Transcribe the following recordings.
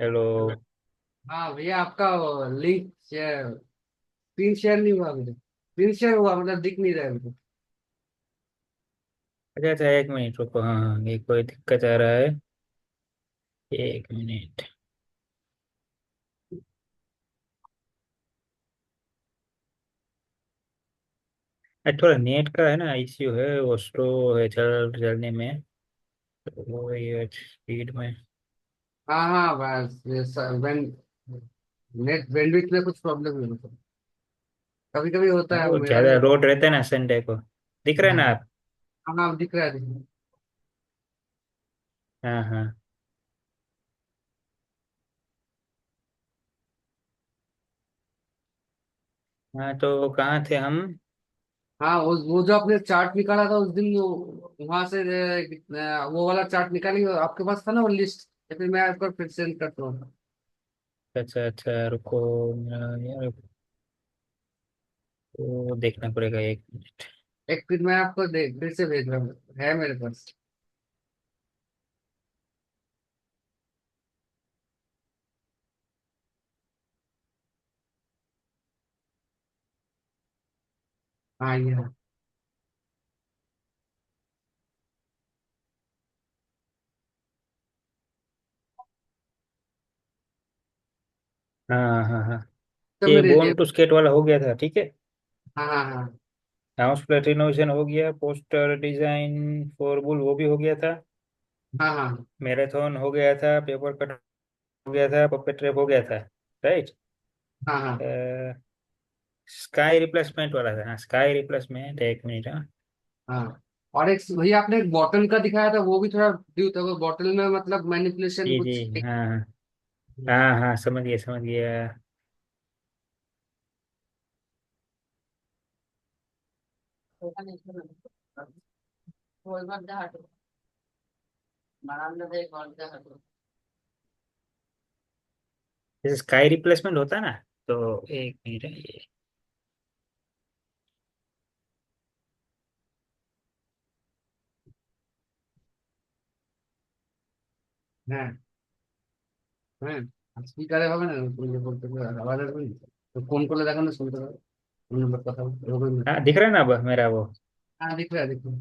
Hello. हाँ भैया, आपका लिंक शेयर स्क्रीन शेयर नहीं हुआ मुझे। स्क्रीन शेयर हुआ मतलब दिख नहीं रहा है मुझे। अच्छा अच्छा, एक मिनट रुको। हाँ हाँ, ये कोई दिक्कत आ रहा है। एक मिनट। थोड़ा नेट का है ना इश्यू है, वो स्लो है चलने में। तो वो ये स्पीड में। हाँ हाँ, बस ये नेट बैंडविड्थ में कुछ प्रॉब्लम है मतलब। कभी कभी होता हाँ, है, वो मेरा भी ज्यादा होता रोड रहता है ना संडे को। दिख रहा है। है हाँ ना आप? हाँ हाँ, दिख रहा है दिख रहा है। हाँ हाँ। हाँ, तो कहाँ थे हम? हाँ, वो जो आपने चार्ट निकाला था उस दिन, वहां से वो वाला चार्ट निकाली आपके पास था ना, वो लिस्ट। या फिर मैं आपको फिर सेंड करता हूँ। अच्छा अच्छा, रुको। मेरा यार, वो देखना पड़ेगा, एक मिनट। एक फिर मैं आपको फिर से भेज रहा हूँ, है मेरे पास। हाँ ये है। हाँ हाँ हाँ। तो ये मैं दे दिया। बोर्न टू स्केट वाला हो गया था, ठीक है। हाँ हाँ हाँ हाउस फ्लैट रिनोवेशन हो गया, पोस्टर डिजाइन फॉर बुल वो भी हो गया था। हाँ हाँ मैराथन हो गया था, पेपर कट हो गया था, पपेट ट्रैप हो गया था। राइट। हाँ हाँ स्काई रिप्लेसमेंट वाला था। हाँ, स्काई रिप्लेसमेंट, एक मिनट। हाँ हाँ। और एक भैया, आपने एक बॉटल का दिखाया था, वो भी थोड़ा ड्यू था। वो बॉटल में मतलब मैनिपुलेशन जी जी। कुछ हाँ हाँ हाँ हाँ, समझ गया समझ गया। जैसे स्काई रिप्लेसमेंट होता है ना, तो एक मिनट है ये। है। হ্যাঁ, স্পিকারে হবে না, তুমি যে বলতে আওয়াজ আসবে না। তো ফোন করলে দেখো না, শুনতে পাবে। ফোন নাম্বার কথা বলতে হবে না। हाँ, दिख रहा है ना अब मेरा वो? हाँ दिख रहा है, दिख रहा है।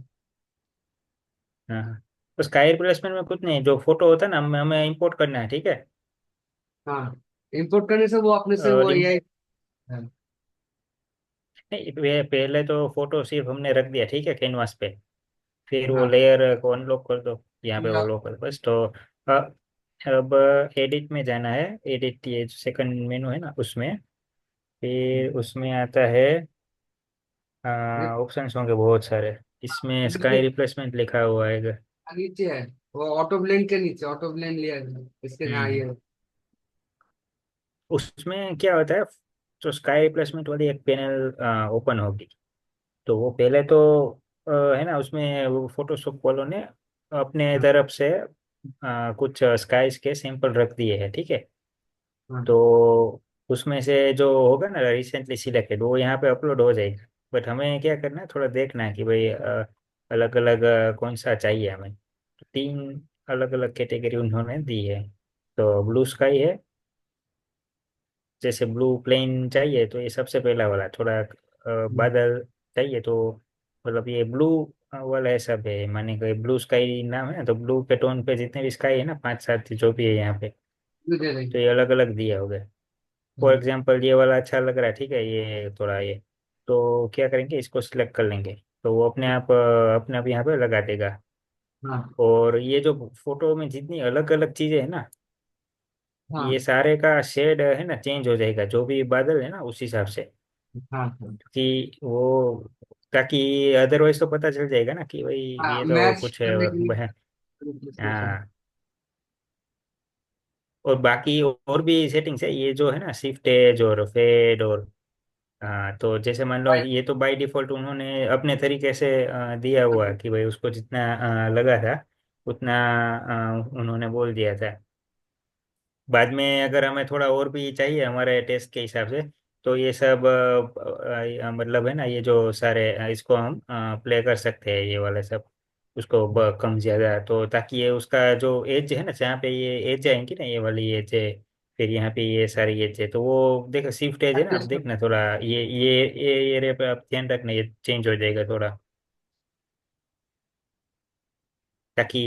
हाँ हाँ। तो स्काई रिप्लेसमेंट में कुछ नहीं, जो फोटो होता है ना, हमें हमें इंपोर्ट करना है, ठीक है। हाँ, इंपोर्ट करने से वो अपने से वो और एआई। हाँ नहीं, पहले तो फोटो सिर्फ हमने रख दिया, ठीक है, कैनवास पे। फिर वो हाँ लेयर को अनलॉक कर दो। यहाँ पे ठीक वो है। लॉक कर दो बस। तो अब एडिट में जाना है। एडिट, ये सेकंड मेनू है ना, उसमें फिर उसमें आता है। ऑप्शंस होंगे बहुत सारे। इसमें स्काई नीचे, रिप्लेसमेंट लिखा हुआ है। नीचे है। वो ऑटो ब्लेंड के नीचे, ऑटो ब्लेंड लिया है इसके। हाँ हम्म। ये। उसमें क्या होता है? तो स्काई रिप्लेसमेंट वाली एक पैनल ओपन होगी। तो वो पहले तो है ना, उसमें वो फोटोशॉप वालों ने अपने हाँ तरफ से कुछ स्काइस के सैंपल रख दिए हैं, ठीक है। हाँ तो उसमें से जो होगा ना रिसेंटली सिलेक्टेड, वो यहाँ पे अपलोड हो जाएगा। बट हमें क्या करना है, थोड़ा देखना है कि भाई अलग अलग कौन सा चाहिए हमें। तो तीन अलग अलग कैटेगरी उन्होंने दी है। तो ब्लू स्काई है। जैसे ब्लू प्लेन चाहिए तो ये सबसे पहला वाला। थोड़ा बादल चाहिए तो मतलब ये ब्लू वाला है सब है, माने कि ब्लू स्काई नाम है ना, तो ब्लू के टोन पे जितने भी स्काई है ना, पांच सात जो भी है यहाँ पे, दे तो देंगे। ये अलग अलग दिए हो गए। फॉर एग्जाम्पल ये वाला अच्छा लग रहा है, ठीक है, ये थोड़ा ये। तो क्या करेंगे, इसको सिलेक्ट कर लेंगे। तो वो अपने आप यहाँ पे लगा देगा। हाँ और ये जो फोटो में जितनी अलग अलग चीजें है ना, हाँ ये सारे का शेड है ना चेंज हो जाएगा, जो भी बादल है ना उस हिसाब से। हाँ हाँ कि वो, ताकि अदरवाइज तो पता चल जाएगा ना कि भाई हाँ, ये तो मैच कुछ करने के लिए। है। हाँ। और बाकी और भी सेटिंग्स है, ये जो है ना शिफ्ट एज और फेड और। हाँ, तो जैसे मान लो ये तो बाय डिफॉल्ट उन्होंने अपने तरीके से दिया हुआ है कि भाई उसको जितना लगा था उतना उन्होंने बोल दिया था। बाद में अगर हमें थोड़ा और भी चाहिए हमारे टेस्ट के हिसाब से, तो ये सब मतलब है ना, ये जो सारे इसको हम प्ले कर सकते हैं, ये वाले सब। उसको कम ज्यादा, तो ताकि ये उसका जो एज है ना, जहाँ पे ये एज आएंगी ना, ये वाली एज है, फिर यहाँ पे ये सारी एज है, तो वो देखो शिफ्ट एज है ना, अब एडजस्ट कर। देखना थोड़ा ये एरिया पे आप ध्यान रखना, ये चेंज हो जाएगा थोड़ा, ताकि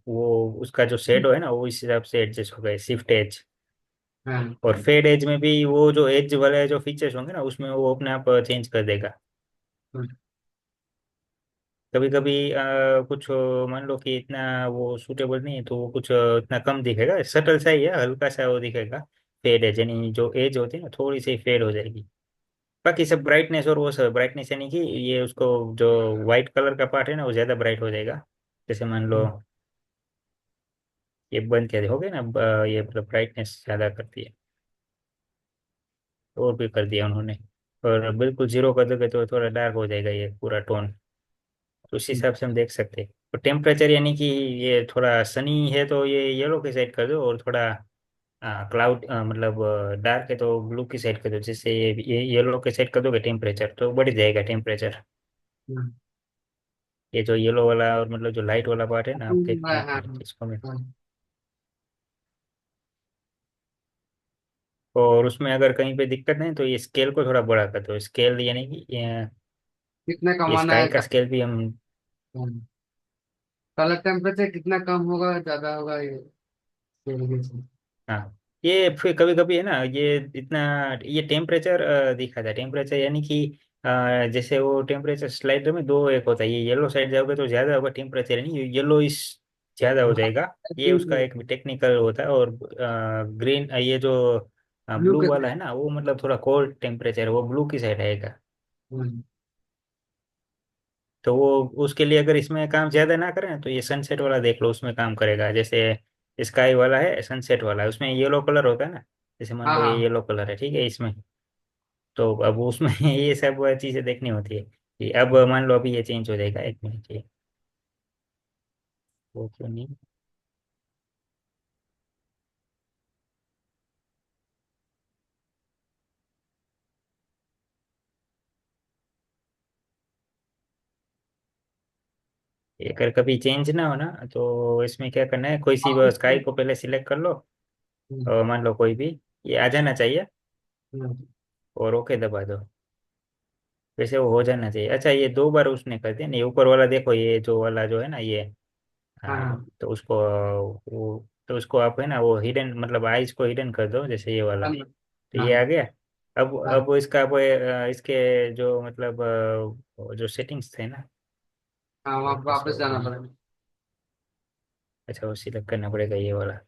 वो उसका जो शेडो है ना वो इस हिसाब से एडजस्ट होगा, शिफ्ट एज। हाँ। और फेड एज में भी वो जो एज वाले जो फीचर्स होंगे ना, उसमें वो अपने आप चेंज कर देगा। कभी कभी कुछ मान लो कि इतना वो सूटेबल नहीं है, तो वो कुछ इतना कम दिखेगा, सटल सा ही है, हल्का सा वो दिखेगा। फेड एज यानी जो एज होती है ना, थोड़ी सी फेड हो जाएगी। बाकी सब ब्राइटनेस और वो सब ब्राइटनेस यानी कि ये उसको जो वाइट कलर का पार्ट है ना वो ज़्यादा ब्राइट हो जाएगा। जैसे मान लो ये बंद कर हो गया ना, ये मतलब ब्राइटनेस ज़्यादा करती है, और भी कर दिया उन्होंने। और बिल्कुल जीरो कर दोगे तो थोड़ा डार्क हो जाएगा ये पूरा टोन। तो उस हिसाब से हम देख सकते हैं। तो टेम्परेचर यानी कि ये थोड़ा सनी है तो ये येलो की साइड कर दो, और थोड़ा क्लाउड मतलब डार्क है तो ब्लू की साइड कर दो। जिससे ये येलो की साइड कर दोगे टेम्परेचर तो बढ़ जाएगा टेम्परेचर। ये जो येलो वाला और मतलब जो लाइट वाला पार्ट है ना, आप देखना हाँ एक हाँ मिनट इसको मैं। हाँ। और उसमें अगर कहीं पे दिक्कत नहीं तो ये स्केल को थोड़ा बड़ा कर दो, स्केल यानी कि कितना ये कमाना स्काई है का स्केल भी हम। कलर टेम्परेचर कितना कम होगा ज्यादा होगा ये इसके वजह से। हाँ, ये फिर कभी कभी है ना, ये इतना ये टेम्परेचर दिखा था, टेम्परेचर यानी कि जैसे वो टेम्परेचर स्लाइडर में दो एक होता है, ये येलो साइड जाओगे तो ज़्यादा होगा टेम्परेचर, यानी येलो इस ज़्यादा हो जाएगा। ये उसका एक टेक्निकल होता है। और ग्रीन ये जो ब्लू ब्लू के वाला साइड। है ना, वो मतलब थोड़ा कोल्ड टेम्परेचर, वो ब्लू की साइड आएगा। तो वो उसके लिए अगर इसमें काम ज्यादा ना करें तो ये सनसेट वाला देख लो, उसमें काम करेगा। जैसे स्काई वाला है, सनसेट वाला है, उसमें येलो कलर होता है ना। जैसे मान हाँ लो ये हाँ येलो कलर है, ठीक है इसमें। तो अब उसमें ये सब चीजें देखनी होती है कि अब मान लो अभी ये चेंज हो जाएगा, एक मिनट ये वो क्यों नहीं। ये अगर कभी चेंज ना हो ना, तो इसमें क्या करना है, कोई सी ऑफिस स्काई में। को पहले सिलेक्ट कर लो। और मान लो कोई भी, ये आ जाना चाहिए, और ओके दबा दो। वैसे वो हो जाना चाहिए। अच्छा, ये दो बार उसने कर दिया नहीं, ऊपर वाला देखो, ये जो वाला जो है ना ये। हाँ हाँ, हाँ तो उसको वो तो उसको आप है ना वो हिडन मतलब आइज को हिडन कर दो, जैसे ये वाला। हाँ तो ये हाँ आ गया। हाँ अब इसका अब इसके जो मतलब जो सेटिंग्स थे ना, हाँ, वहाँ पे वापस वापस आओ जाना नहीं। पड़ेगा। अच्छा, वो सिलेक्ट करना पड़ेगा ये वाला।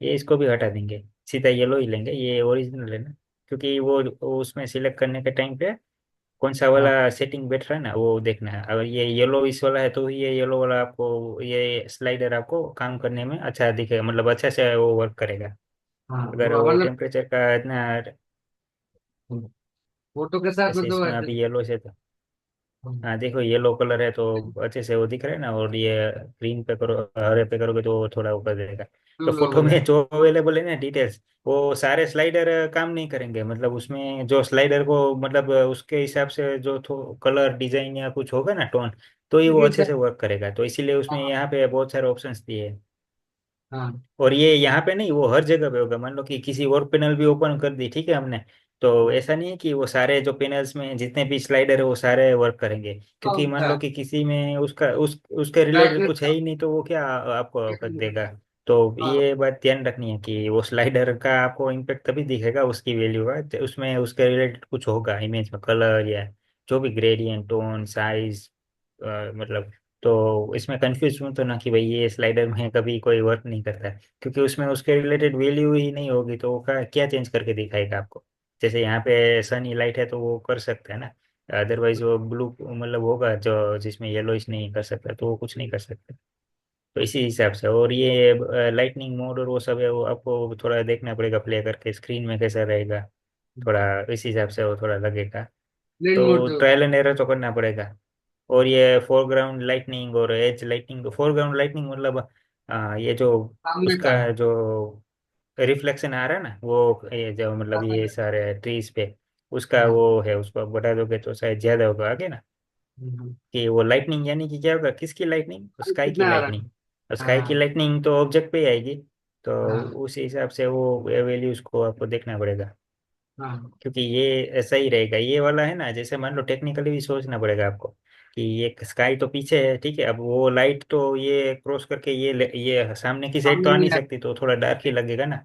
ये इसको भी हटा देंगे, सीधा येलो ही लेंगे, ये ओरिजिनल है ना। क्योंकि वो उसमें सिलेक्ट करने के टाइम पे कौन सा हाँ वाला सेटिंग बैठ रहा है ना, वो देखना है। अगर ये येलो इस वाला है तो ये येलो वाला आपको ये स्लाइडर आपको काम करने में अच्छा दिखेगा, मतलब अच्छा से वो वर्क करेगा। हाँ अगर वो वो मतलब टेम्परेचर का इतना, फोटो के साथ जैसे मतलब इसमें अभी येलो से तो, हाँ देखो येलो कलर है तो अच्छे से वो दिख रहा है ना। और ये ग्रीन पे करो, हरे पे करोगे तो वो थोड़ा ऊपर देगा। तो ब्लू हो फोटो गया। में जो अवेलेबल है ना डिटेल्स, वो सारे स्लाइडर काम नहीं करेंगे। मतलब उसमें जो स्लाइडर को मतलब उसके हिसाब से जो कलर डिजाइन या कुछ होगा ना टोन, तो ही वो ठीक अच्छे है। से वर्क करेगा। तो इसीलिए उसमें हाँ यहाँ पे बहुत सारे ऑप्शंस दिए हैं। हाँ और ये यहाँ पे नहीं, वो हर जगह पे होगा। मान लो कि किसी और पैनल भी ओपन कर दी, ठीक है हमने, तो ऐसा नहीं है कि वो सारे जो पैनल्स में जितने भी स्लाइडर है वो सारे वर्क करेंगे। क्योंकि मान अच्छा। लो कि किसी में उसका उसके रिलेटेड ब्राइटनेस कुछ है ही नहीं, तो वो क्या आपको कर देगा। तो हाँ ये बात ध्यान रखनी है कि वो स्लाइडर का आपको इम्पेक्ट तभी दिखेगा उसकी वैल्यू का, उसमें उसके रिलेटेड कुछ होगा इमेज में, कलर या जो भी ग्रेडियंट टोन साइज मतलब। तो इसमें कंफ्यूज हूँ तो ना कि भाई ये स्लाइडर में कभी कोई वर्क नहीं करता है, क्योंकि उसमें उसके रिलेटेड वैल्यू ही नहीं होगी, तो वो क्या चेंज करके दिखाएगा आपको। जैसे यहाँ पे सनी लाइट है तो वो कर सकता है ना, अदरवाइज वो ब्लू मतलब होगा जो जिसमें येलोइश नहीं कर सकता, तो वो कुछ नहीं कर सकता। तो इसी हिसाब से। और ये लाइटनिंग मोड और वो सब है, वो आपको थोड़ा देखना पड़ेगा प्ले करके स्क्रीन में कैसा रहेगा, थोड़ा इस हिसाब से वो थोड़ा लगेगा। ग्रीन मोड तो जो ट्रायल एंड एरर तो करना पड़ेगा। और ये फोरग्राउंड लाइटनिंग और एज लाइटनिंग, फोरग्राउंड लाइटनिंग मतलब ये जो सामने का उसका है। जो रिफ्लेक्शन आ रहा है ना, वो ये जो मतलब सामने ये का। सारे ट्रीज पे उसका हाँ वो है, उसको आप बढ़ा दोगे तो शायद ज्यादा होगा आगे ना। हम्म। कि वो लाइटनिंग यानी कि क्या होगा, किसकी लाइटनिंग, स्काई की कितना आ रहा लाइटनिंग। और है? स्काई की हाँ लाइटनिंग तो ऑब्जेक्ट पे ही आएगी। तो हाँ उस हिसाब से वो वैल्यूज को आपको देखना पड़ेगा। हाँ। क्योंकि ये सही रहेगा ये वाला है ना, जैसे मान लो टेक्निकली भी सोचना पड़ेगा आपको कि ये स्काई तो पीछे है, ठीक है, अब वो लाइट तो ये क्रॉस करके ये सामने की साइड तो सामने आ नहीं नहीं आ। सकती, तो थोड़ा डार्क ही लगेगा ना।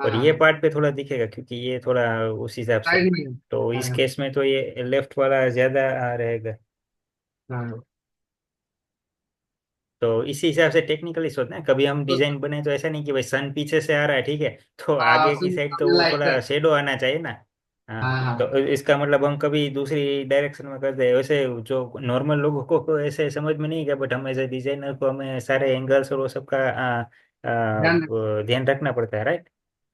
हाँ और ये हाँ। पार्ट पे थोड़ा दिखेगा क्योंकि ये थोड़ा उस हिसाब से। साइड में। तो हाँ इस हाँ केस में तो ये लेफ्ट वाला ज्यादा रहेगा। हाँ। तो इसी हिसाब से टेक्निकली सोचना है, कभी हम तो डिजाइन बने तो ऐसा नहीं कि भाई सन पीछे से आ रहा है, ठीक है, तो हाँ, आगे की साइड तो सामने वो लाइट थोड़ा कर। शेडो आना चाहिए ना। हाँ। हाँ हाँ तो इसका मतलब हम कभी दूसरी डायरेक्शन में करते हैं वैसे, जो नॉर्मल लोगों को ऐसे समझ में नहीं गया, बट हम एज ए डिजाइनर को हमें सारे एंगल्स और वो सबका ध्यान रख। ध्यान रखना पड़ता है, राइट।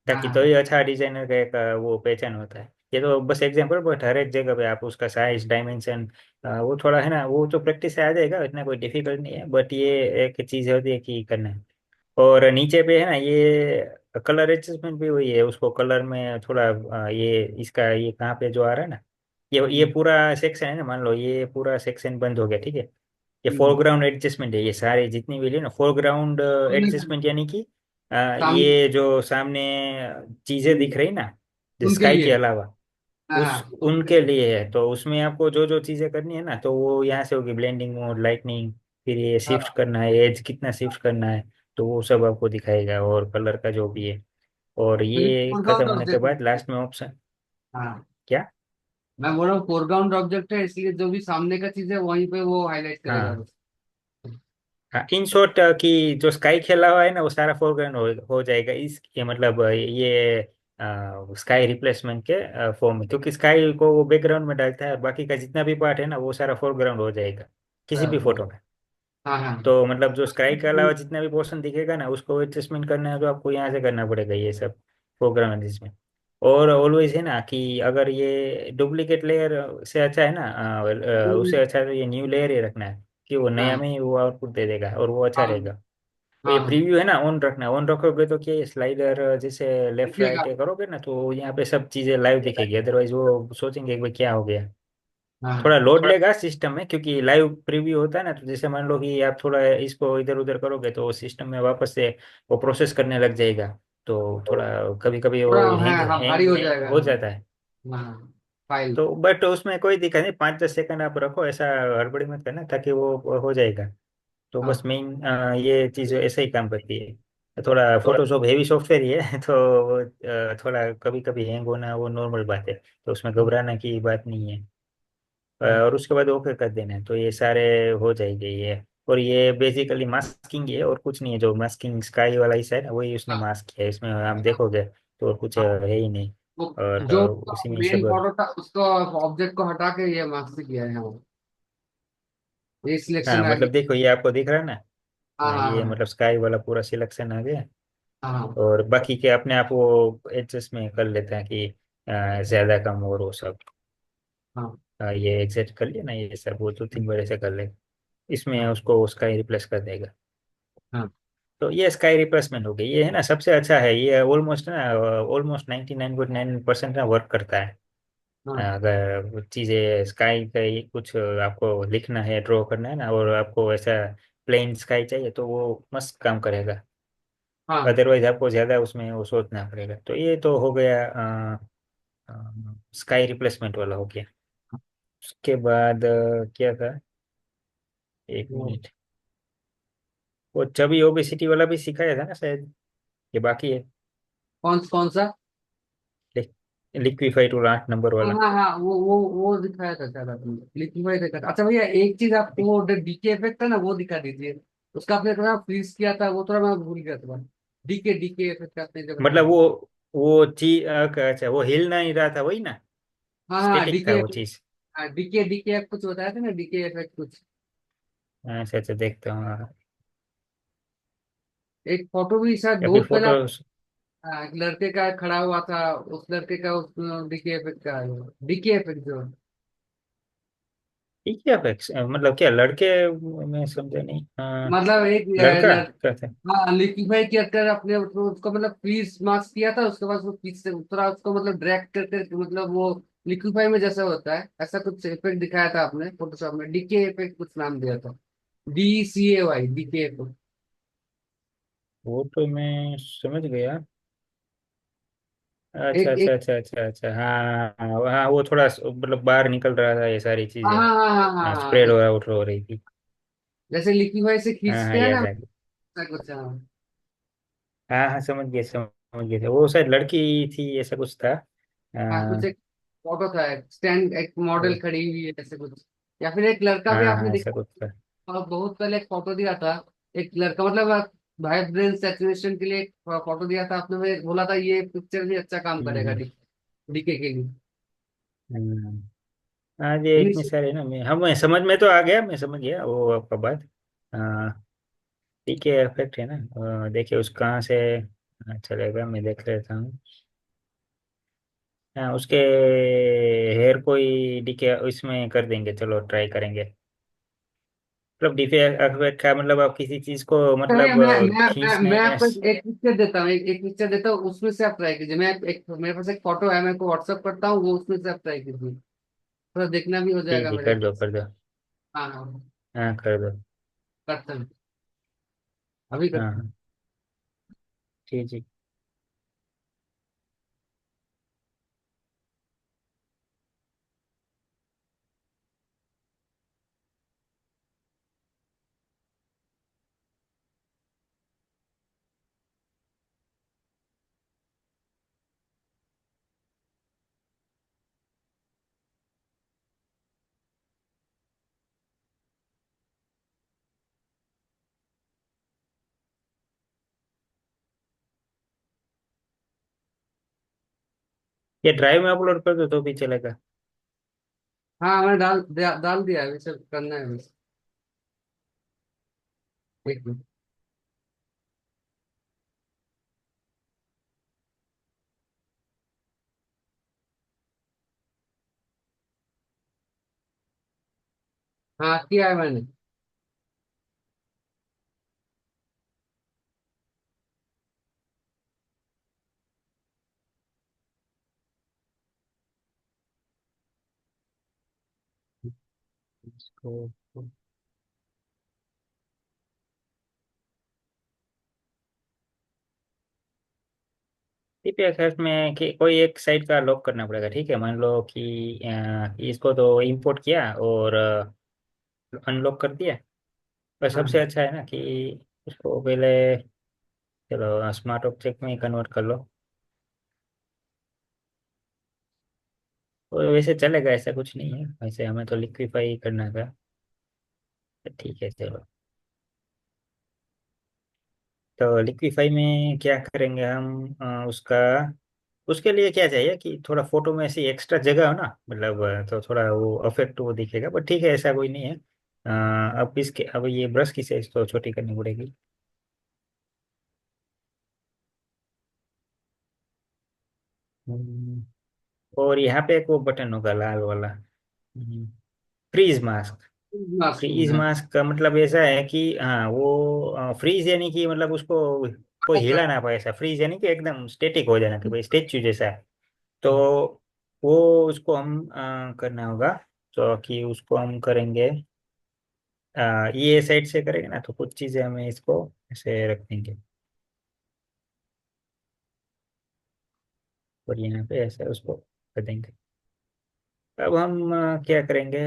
हाँ ताकि तो हाँ ये अच्छा डिजाइनर का एक वो पहचान होता है। ये तो बस एग्जांपल, बट हर एक जगह पे आप उसका साइज डायमेंशन वो थोड़ा है ना, वो तो प्रैक्टिस से आ जाएगा, इतना कोई डिफिकल्ट नहीं है, बट ये एक चीज होती है कि करना है। और नीचे पे है ना ये कलर एडजस्टमेंट भी हुई है, उसको कलर में थोड़ा ये इसका ये कहाँ पे जो आ रहा है ना, ये हम्म, पूरा सेक्शन है ना, मान लो ये पूरा सेक्शन बंद हो गया, ठीक है। ये हम्म। फोरग्राउंड एडजस्टमेंट है, ये सारी जितनी भी है ना फोरग्राउंड सामने का- एडजस्टमेंट, यानी कि सामने। ये जो सामने चीजें हम्म, दिख रही ना, जो उनके स्काई लिए। के अलावा, हाँ उस हाँ। उनके लिए है। तो उसमें आपको जो जो चीजें करनी है ना, तो वो यहाँ से होगी, ब्लेंडिंग मोड, लाइटनिंग, फिर ये शिफ्ट हाँ, करना है, एज कितना शिफ्ट करना है, तो वो सब आपको दिखाएगा, और कलर का जो भी है। और तो ये ये खत्म फोरग्राउंड होने के ऑब्जेक्ट बाद है। लास्ट में ऑप्शन। हाँ। क्या? मैं बोल रहा हूँ फोरग्राउंड ऑब्जेक्ट है, इसलिए जो भी सामने का चीज है वहीं पे वो हाईलाइट करेगा हाँ बस। हाँ, इन शॉर्ट कि जो स्काई खेला हुआ है ना वो सारा फोरग्राउंड हो जाएगा, इस ये मतलब ये स्काई रिप्लेसमेंट के फॉर्म में, क्योंकि स्काई को वो बैकग्राउंड में डालता है, और बाकी का जितना भी पार्ट है ना वो सारा फोरग्राउंड हो जाएगा किसी भी हाँ फोटो में। हाँ हाँ। तो मतलब जो स्काई के अलावा जितना भी पोर्शन दिखेगा ना, उसको एडजस्टमेंट करना है तो आपको यहाँ से करना पड़ेगा ये सब प्रोग्राम एडजस्टमेंट। और ऑलवेज है ना कि अगर ये डुप्लीकेट लेयर से अच्छा है ना, उससे अच्छा तो ये न्यू लेयर ही रखना है, कि वो नया हाँ में ही वो आउटपुट दे देगा और वो अच्छा हाँ रहेगा। और ये हाँ। प्रीव्यू है ना ऑन रखना, ऑन रखोगे तो क्या, ये स्लाइडर जैसे लेफ्ट दिखेगा। राइट करोगे ना, तो यहाँ पे सब चीजें लाइव दिखेगी, अदरवाइज वो सोचेंगे कि भाई क्या हो गया। हाँ थोड़ा लोड लेगा सिस्टम में, क्योंकि लाइव प्रीव्यू होता है ना, तो जैसे मान लो कि आप थोड़ा इसको इधर उधर करोगे तो सिस्टम में वापस से वो प्रोसेस करने लग जाएगा। तो थोड़ा कभी कभी थोड़ा, वो हाँ हैंग हाँ, भारी हैंग हो जाएगा। हो जाता है। हाँ फाइल। तो बट उसमें कोई दिक्कत नहीं, 5-10 सेकंड आप रखो, ऐसा हड़बड़ी मत करना, ताकि वो हो जाएगा। तो बस हाँ मेन ये चीज़ ऐसे ही काम करती है। थोड़ा फोटोशॉप हेवी सॉफ्टवेयर ही है तो थोड़ा कभी कभी हैंग होना वो नॉर्मल बात है, तो उसमें घबराने की बात नहीं है। हाँ और उसके बाद ओके कर देना है, तो ये सारे हो जाएंगे ये। और ये बेसिकली मास्किंग है और कुछ नहीं है, जो मास्किंग स्काई वाला हिस्सा है ना वही उसने हाँ मास्क किया है, इसमें आप देखोगे तो और कुछ हाँ। है ही नहीं। वो और जो उसी में मेन सब। फोटो था उसको, ऑब्जेक्ट को हटा के ये मास्क से किया है यहाँ। ये सिलेक्शन हाँ आ मतलब गया। देखो ये आपको दिख रहा है ना। हाँ हाँ, हाँ ये हाँ मतलब स्काई वाला पूरा सिलेक्शन आ गया। हाँ हाँ और बाकी के अपने आप वो एडजस्ट में कर लेते हैं कि ज्यादा कम और वो सब। हाँ ये एग्जैक्ट कर लिया ना, ये सब वो 2-3 बड़े से कर ले, इसमें हाँ उसको उसका ही रिप्लेस कर देगा। हाँ तो ये स्काई रिप्लेसमेंट हो गई, ये है ना सबसे अच्छा है, ये ऑलमोस्ट ना ऑलमोस्ट 99.9% ना वर्क करता है। हाँ अगर वो चीज़ें स्काई का ही कुछ आपको लिखना है, ड्रॉ करना है ना, और आपको ऐसा प्लेन स्काई चाहिए, तो वो मस्त काम करेगा। हाँ। अदरवाइज आपको ज़्यादा उसमें वो सोचना पड़ेगा। तो ये तो हो गया स्काई रिप्लेसमेंट वाला हो गया। उसके बाद क्या था, एक वो मिनट, वो चबी ओबेसिटी वाला भी सिखाया था ना शायद, ये बाकी है। कौन कौन सा? लिक्विफाइड और 8 नंबर हाँ वाला। हाँ हाँ, वो दिखाया था शायद आपने, लिक्विफाई देखा था। अच्छा भैया एक चीज आपको, वो डीके इफेक्ट है ना वो दिखा दीजिए। उसका आपने थोड़ा फ्रीज किया था, वो थोड़ा मैं भूल गया था। डीके डीके इफेक्ट आपने जो बताया मतलब था। वो चीज अच्छा, वो हिल नहीं रहा था वही ना, हाँ हाँ स्टेटिक था डीके। वो चीज। हाँ डीके डीके आप कुछ बताया था ना, डीके इफेक्ट कुछ। अच्छा अच्छा, देखता हूँ हाँ। एक फोटो भी शायद या फिर बहुत पहले फोटो। हाँ, एक लड़के का खड़ा हुआ था, उस लड़के का उस डीके इफेक्ट का, डीके इफेक्ट जो है। ठीक है अपेक्स, मतलब क्या लड़के, मैं समझा नहीं मतलब एक लड़का क्या था? हाँ लिक्विफाई किया कर अपने उसको मतलब फ्रीज मास्क किया था, उसके बाद वो पीछे से उतरा, उसको मतलब ड्रैग करके मतलब वो लिक्विफाई में जैसा होता है ऐसा कुछ इफेक्ट दिखाया था आपने फोटोशॉप में, डीके इफेक्ट कुछ नाम दिया था, DCAY, डीके इफेक्ट। वो तो मैं समझ गया। अच्छा एक अच्छा एक अच्छा अच्छा अच्छा, हाँ हाँ हाँ, वो थोड़ा मतलब बाहर निकल रहा था ये सारी हाँ चीजें। हाँ हाँ हाँ हाँ हाँ, हाँ, स्प्रेड हो रहा आउट हो रही थी। जैसे लिक्विफाई से हाँ हाँ, खींचते हैं ना, याद आ गया। ऐसा कुछ, हाँ। हाँ हाँ, समझ गए थे, वो शायद लड़की थी ऐसा कुछ था। हाँ, कुछ हाँ एक फोटो था, एक स्टैंड, एक मॉडल वो- खड़ी हुई है ऐसे कुछ, या फिर एक लड़का भी हाँ आपने हाँ, ऐसा देखा। कुछ था। और बहुत पहले एक फोटो दिया था, एक लड़का, मतलब भाई ब्रेन सैचुरेशन के लिए एक फोटो दिया था आपने, मैं बोला था ये पिक्चर भी अच्छा काम करेगा हम्म डीके के लिए। हम्म। हाँ, ये इतने इनिशियल। सारे ना, मैं हमें समझ में तो आ गया, मैं समझ गया वो आपका बात। हाँ, ठीक है, इफेक्ट है ना। देखिए उस कहाँ से चलेगा, मैं देख लेता हूँ। हाँ, उसके हेयर को ही डीके इसमें कर देंगे, चलो ट्राई करेंगे। मतलब डिफेक्ट का मतलब आप किसी चीज को भैया मतलब मैं खींचने। आपको एक पिक्चर देता हूँ, एक पिक्चर देता हूँ, उसमें से आप ट्राई कीजिए। मैं एक, मेरे पास एक फोटो है, मैं आपको व्हाट्सअप करता हूँ, वो उसमें से आप ट्राई कीजिए, थोड़ा देखना भी हो जाएगा ठीक है, मेरे कर दो पास। कर दो। हाँ हाँ, हाँ, कर दो। करते हैं, अभी हाँ करते हैं। हाँ, ठीक ठीक। ये ड्राइव में अपलोड कर दो तो भी चलेगा। हाँ, मैंने डाल दिया है, अभी सब करना है बस। एक मिनट। हाँ, किया है मैंने। इसको TPFF में कोई एक साइट का लॉक करना पड़ेगा, ठीक है। मान लो कि इसको तो इंपोर्ट किया और अनलॉक कर दिया। पर सबसे हाँ अच्छा है ना कि उसको पहले, चलो स्मार्ट ऑब्जेक्ट में ही कन्वर्ट कर लो। और वैसे चलेगा, ऐसा कुछ नहीं है, वैसे हमें तो लिक्विफाई करना था। तो ठीक है, चलो। तो लिक्विफाई में क्या करेंगे हम, उसका, उसके लिए क्या चाहिए कि थोड़ा फोटो में ऐसी एक्स्ट्रा जगह हो ना, मतलब तो थोड़ा वो इफेक्ट वो दिखेगा, पर ठीक है, ऐसा कोई नहीं है। अब इसके, अब ये ब्रश की साइज तो छोटी करनी पड़ेगी। हम्म, और यहाँ पे एक वो बटन होगा लाल वाला, फ्रीज मास्क। मास्क फ्रीज हाँ। मास्क का मतलब ऐसा है कि हाँ, वो फ्रीज यानी कि मतलब उसको कोई हिला ना पाए, ऐसा फ्रीज यानी कि एकदम स्टेटिक हो जाना, कि भाई स्टेच्यू जैसा है। तो वो उसको हम करना होगा। तो कि उसको हम करेंगे, ये साइड से करेंगे ना, तो कुछ चीजें हमें इसको ऐसे रख देंगे। और यहाँ पे ऐसे उसको कर देंगे। अब हम क्या करेंगे,